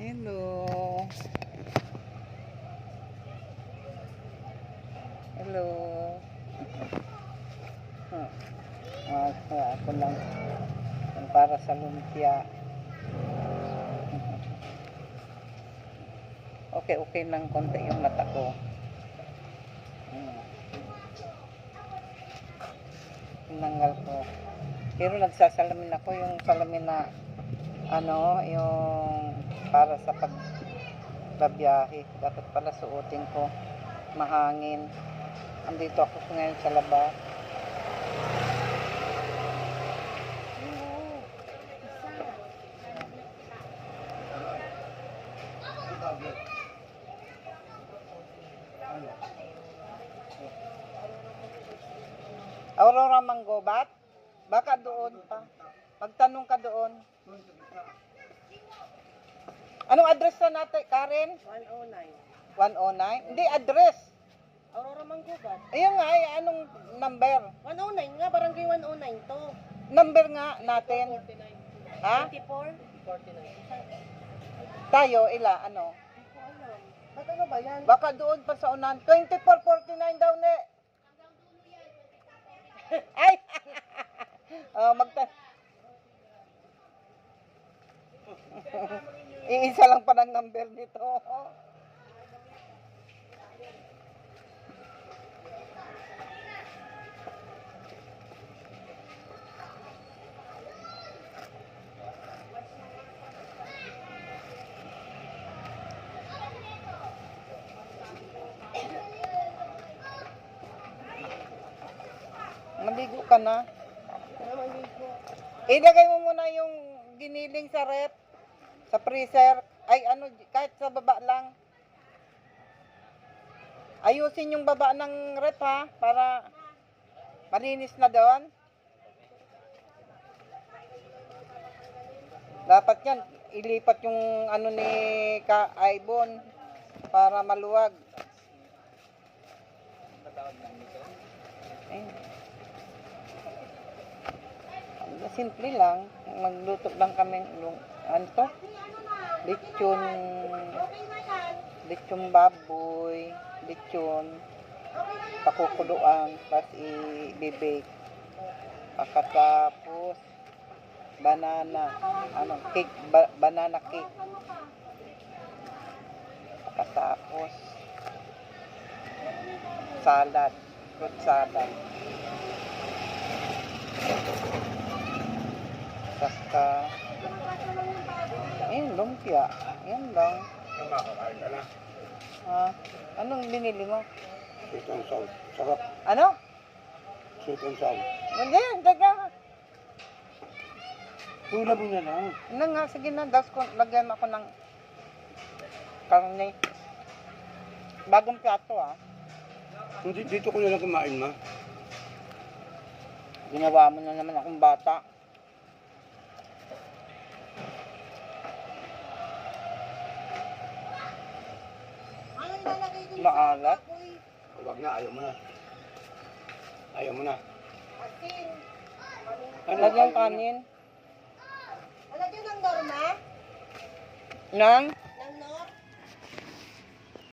Hello. Hello. Ako lang. Yung para sa lumpia. Okay lang konti yung mata ko. Tinanggal ko. Pero nagsasalamin ako yung salamin na yung para sa pagbabiyahe. Dapat pala suotin ko. Mahangin. Andito ako ngayon sa labas. Aurora Manggobat? Baka doon pa. Magtanong ka doon. Anong address na natin, Karen? 109. 109? Hindi, address. Aurora Manggobat. Ayun nga, anong number? 109 nga, barangay 109 to. Number nga natin. 49. Ha? 24? 49. Tayo, ano? Hindi ko alam. Ba't ano ba yan? Baka doon pa sa unan. 2449 daw, ne. Ay! Iisa lang pa ng number nito. Maligo ka na. Ilagay mo muna yung giniling sa rep, sa freezer. Ay kahit sa baba lang. Ayusin yung baba ng rep ha, para malinis na doon. Dapat yan, ilipat yung ni Ka-Ibon para maluwag. Simple lang, magluto lang kami lechon baboy, lechon pakukuluan, tapos i-bake. Pagkatapos banana cake, banana cake. Pagkatapos salad, fruit salad. Saka lumpia. Yan lang. Anong binili mo? Sweet and sour. Sarap. Ano? Sweet and sour. Hindi, daga. Tula mo na lang. Ano nga, sige na. Lagyan ako ng karne. Bagong plato Dito ko na lang kumain, ma. Ginawa mo na naman akong bata. Maalat. Huwag na, ayaw mo na. Ayaw mo na. Asin. Lagyan kanin. Lagyan ng norma? Nang?